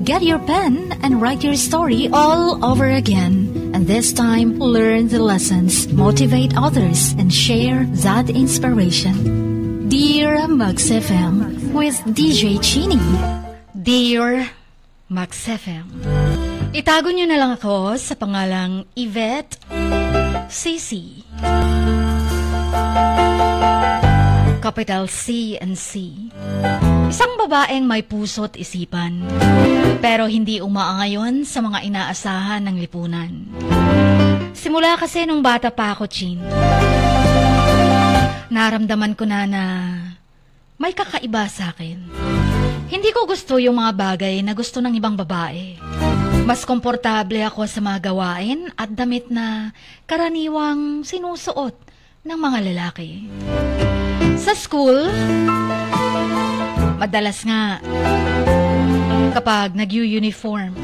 Get your pen and write your story all over again. And this time, learn the lessons, motivate others, and share that inspiration. Dear Max FM with DJ Chini. Dear Max FM, itago niyo na lang ako sa pangalang Yvette CC. Capital C and C. Isang babaeng may puso't isipan, pero hindi umaangayon sa mga inaasahan ng lipunan. Simula kasi nung bata pa ako, Chin, naramdaman ko na may kakaiba sa akin. Hindi ko gusto yung mga bagay na gusto ng ibang babae. Mas komportable ako sa mga gawain at damit na karaniwang sinusuot ng mga lalaki. Sa school, madalas nga kapag nag-uniform,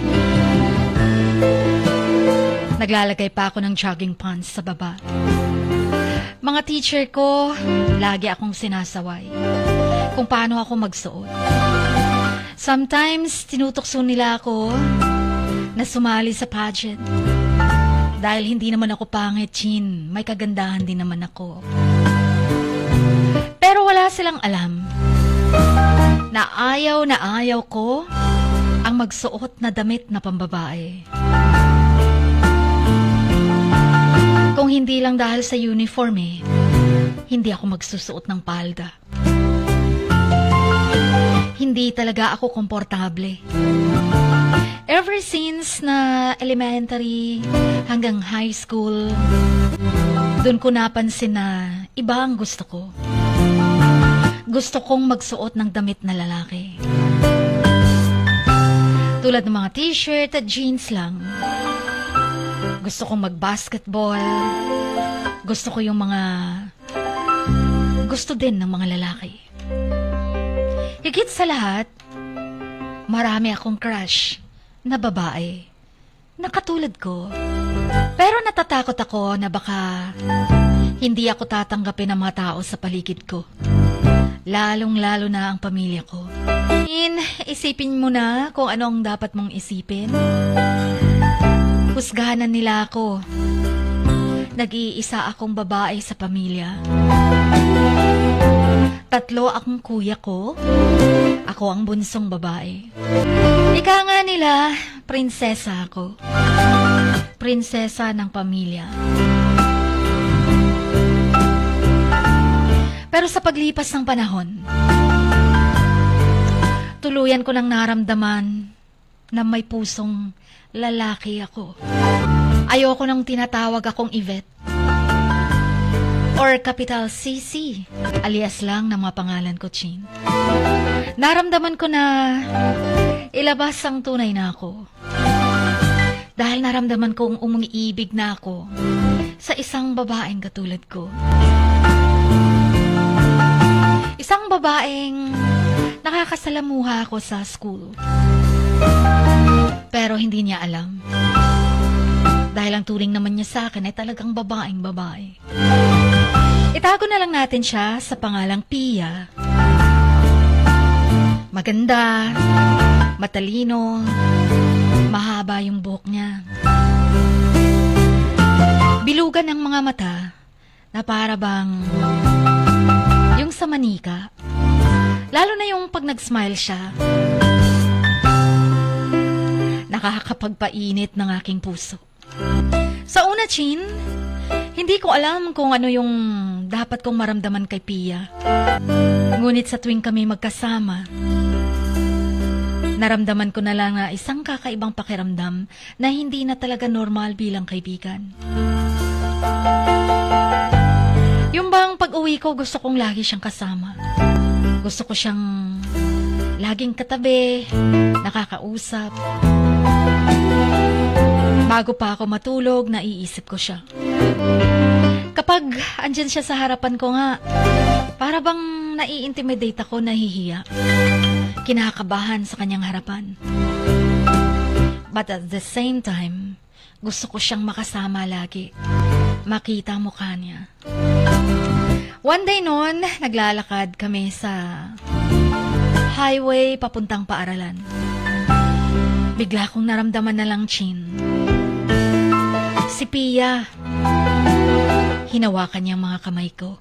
naglalagay pa ako ng jogging pants sa baba. Mga teacher ko, lagi akong sinasaway kung paano ako magsuot. Sometimes, tinutukso nila ako na sumali sa pageant. Dahil hindi naman ako pangit, Chin. May kagandahan din naman ako. Pero wala silang alam na ayaw ko ang magsuot na damit na pambabae. Kung hindi lang dahil sa uniform hindi ako magsusuot ng palda. Hindi talaga ako komportable. Ever since na elementary hanggang high school, doon ko napansin na iba ang gusto ko. Gusto kong magsuot ng damit na lalaki. Tulad ng mga t-shirt at jeans lang. Gusto kong mag-basketball. Gusto ko yung mga gusto din ng mga lalaki. Higit sa lahat, marami akong crush na babae na katulad ko. Pero natatakot ako na baka hindi ako tatanggapin ng mga tao sa paligid ko. Lalong-lalo na ang pamilya ko. Isipin mo na kung ano ang dapat mong isipin. Husgahan nila ako. Nag-iisa akong babae sa pamilya. 3 akong kuya ko. Ako ang bunsong babae. Ika nga nila, prinsesa ako. Prinsesa ng pamilya. Pero sa paglipas ng panahon, tuluyan ko nang naramdaman na may pusong lalaki ako. Ayoko nang tinatawag akong Yvette or Capital CC, alias lang ng mga pangalan ko, Chin. Naramdaman ko na ilabas ang tunay na ako. Dahil naramdaman kong umiibig na ako sa isang babaeng katulad ko. Isang babaeng nakakasalamuha ako sa school. Pero hindi niya alam. Dahil ang turing naman niya sa akin ay talagang babaeng babae. Itago na lang natin siya sa pangalang Pia. Maganda, matalino, mahaba yung buhok niya. Bilugan ang mga mata na para bang yung sa manika. Lalo na yung pag nag-smile siya. Nakakapagpainit ng aking puso. Sa una, Chin, hindi ko alam kung ano yung dapat kong maramdaman kay Pia. Ngunit sa tuwing kami magkasama, naramdaman ko na lang na isang kakaibang pakiramdam na hindi na talaga normal bilang kaibigan. Yung bang pag-uwi ko, gusto kong lagi siyang kasama. Gusto ko siyang laging katabi, nakakausap. Bago pa ako matulog, naiisip ko siya. Kapag andyan siya sa harapan ko nga, para bang nai-intimidate ako, nahihiya. Kinakabahan sa kanyang harapan. But at the same time, gusto ko siyang makasama lagi. Makita mukha niya. One day noon, naglalakad kami sa highway papuntang paaralan. Bigla kong naramdaman na lang, Chin. Si Pia. Hinawakan niyang mga kamay ko.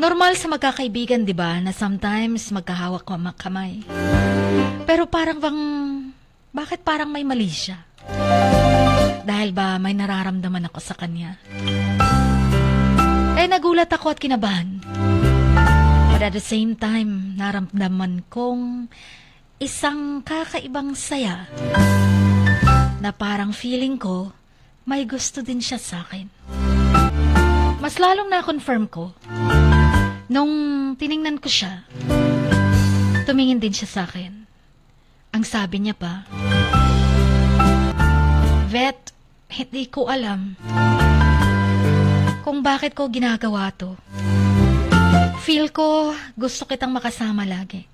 Normal sa magkakaibigan, di ba, na sometimes magkahawak ko ang kamay. Pero bakit parang may mali siya? Dahil ba may nararamdaman ako sa kanya? Nagulat ako at kinabahan. But at the same time, naramdaman kong isang kakaibang saya na parang feeling ko may gusto din siya sa akin. Mas lalong na-confirm ko nung tiningnan ko siya. Tumingin din siya sa akin. Ang sabi niya pa, "Vet, hindi ko alam kung bakit ko ginagawa to. Feel ko gusto kitang makasama lagi.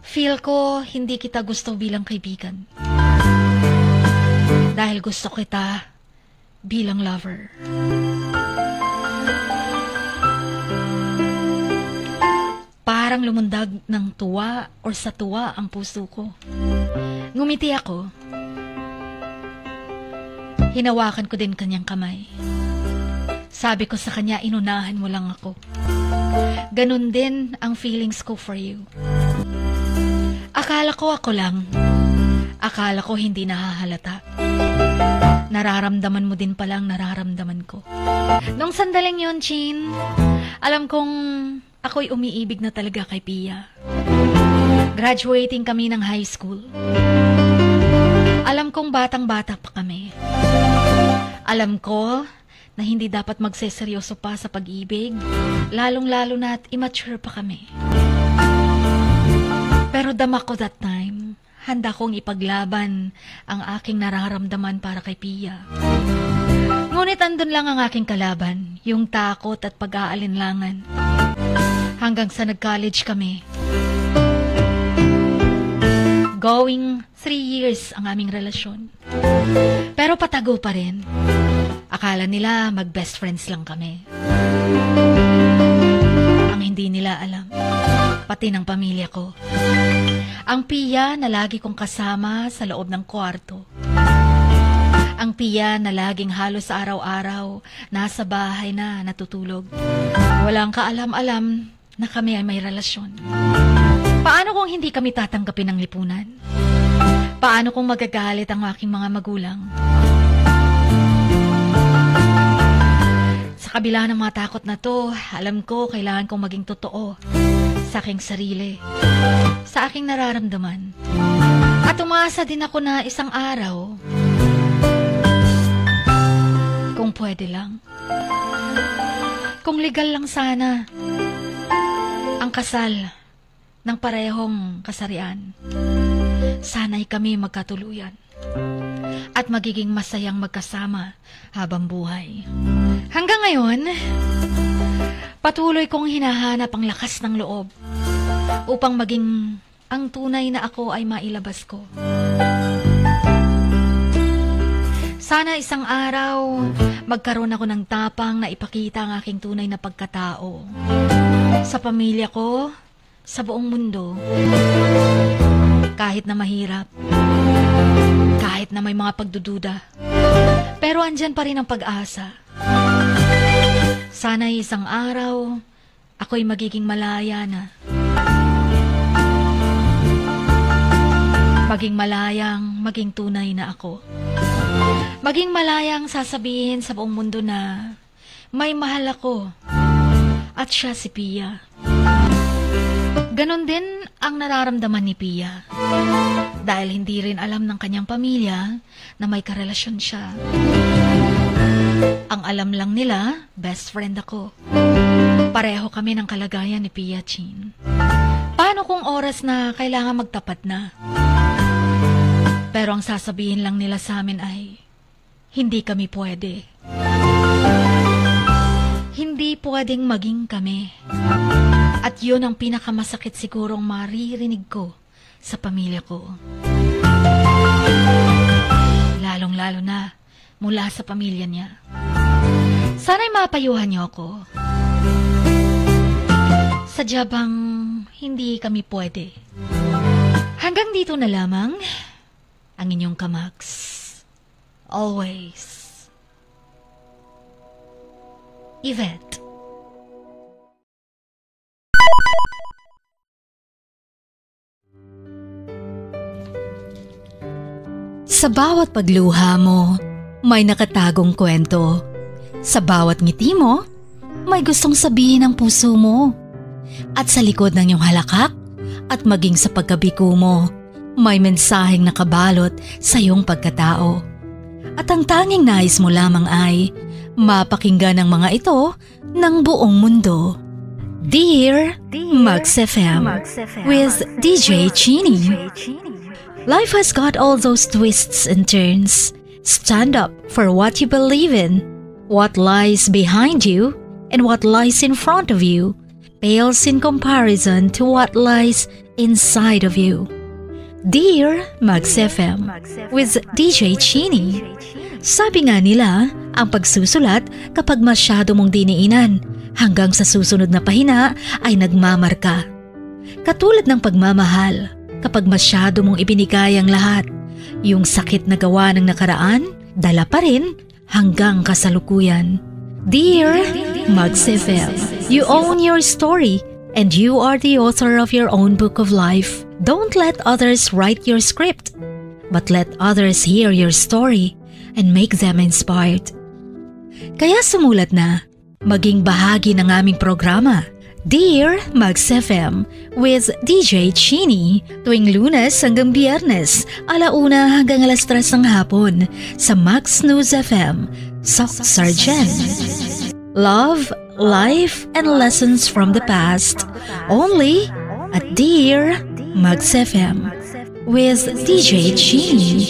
Feel ko hindi kita gusto bilang kaibigan. Dahil gusto kita bilang lover." Parang lumundag ng tuwa or sa tuwa ang puso ko. Ngumiti ako. Hinawakan ko din kanyang kamay. Sabi ko sa kanya, inunahan mo lang ako. Ganun din ang feelings ko for you. Akala ko ako lang. Akala ko hindi nahahalata. Nararamdaman mo din palang nararamdaman ko. Nung sandaling yon, Chin, alam kong ako'y umiibig na talaga kay Pia. Graduating kami ng high school. Alam kong batang-bata pa kami. Alam ko na hindi dapat magseseryoso pa sa pag-ibig, lalong-lalo na at immature pa kami. Pero dama ko that time, handa kong ipaglaban ang aking nararamdaman para kay Pia. Ngunit andun lang ang aking kalaban, yung takot at pag-aalinlangan. Hanggang sa nag-college kami. Going 3 years ang aming relasyon. Pero patago pa rin. Akala nila mag-best friends lang kami. Ang hindi nila alam, pati ng pamilya ko, ang Pia na lagi kong kasama sa loob ng kwarto. Ang Pia na laging halos araw-araw nasa bahay na natutulog. Walang kaalam-alam na kami ay may relasyon. Paano kung hindi kami tatanggapin ng lipunan? Paano kung magagalit ang aking mga magulang? Sa kabila ng mga takot na to, alam ko kailangan kong maging totoo sa aking sarili, sa aking nararamdaman. At umasa din ako na isang araw, kung pwede lang, kung legal lang sana, ang kasal ng parehong kasarian. Sana'y kami magkatuluyan at magiging masayang magkasama habang buhay. Hanggang ngayon, patuloy kong hinahanap ang lakas ng loob upang maging ang tunay na ako ay mailabas ko. Sana isang araw, magkaroon ako ng tapang na ipakita ang aking tunay na pagkatao. Sa pamilya ko, sa buong mundo. Kahit na mahirap, kahit na may mga pagdududa, pero andyan pa rin ang pag-asa. Sana isang araw, ako'y magiging malaya na. Maging malayang, maging tunay na ako. Maging malayang sasabihin sa buong mundo na may mahal ako at siya si Pia. Ganon din ang nararamdaman ni Pia. Dahil hindi rin alam ng kanyang pamilya na may karelasyon siya. Ang alam lang nila, best friend ako. Pareho kami ng kalagayan ni Pia, Chin. Paano kung oras na kailangan magtapat na? Pero ang sasabihin lang nila sa amin ay, hindi kami pwede. Hindi pwedeng maging kami. At yun ang pinakamasakit sigurong maririnig ko sa pamilya ko. Lalong-lalo na mula sa pamilya niya. Sana'y mapayuhan niyo ako. Sadya bang hindi kami pwede? Hanggang Hanggang dito na lamang ang inyong kamags. Always, Yvette. Sa bawat pagluha mo, may nakatagong kwento. Sa bawat ngiti mo, may gustong sabihin ang puso mo. At sa likod ng iyong halakak at maging sa pagkabiko mo, may mensaheng nakabalot sa iyong pagkatao. At ang tanging nais mo lamang ay mapakinggan ang mga ito ng buong mundo. Dear Mugs FM with DJ Chini. Life has got all those twists and turns. Stand up for what you believe in. What lies behind you and what lies in front of you pales in comparison to what lies inside of you. Dear Mugs FM with DJ Chini. Sabi nga nila, ang pagsusulat kapag masyado mong diniinan hanggang sa susunod na pahina ay nagmamarka. Katulad ng pagmamahal, kapag masyado mong ibinigay ang lahat, yung sakit na gawa ng nakaraan, dala pa rin hanggang kasalukuyan. Dear Mugs FM, you own your story and you are the author of your own book of life. Don't let others write your script, but let others hear your story and make them inspired. Kaya sumulat na, maging bahagi ng aming programa. Dear Mugs FM with DJ Chini tuwing Lunes hanggang Biyernes, 1:00 hanggang 3:00 ng hapon sa Max News FM, Sock Sargent. Love, life, and lessons from the past only at Dear Mugs FM with DJ Chini.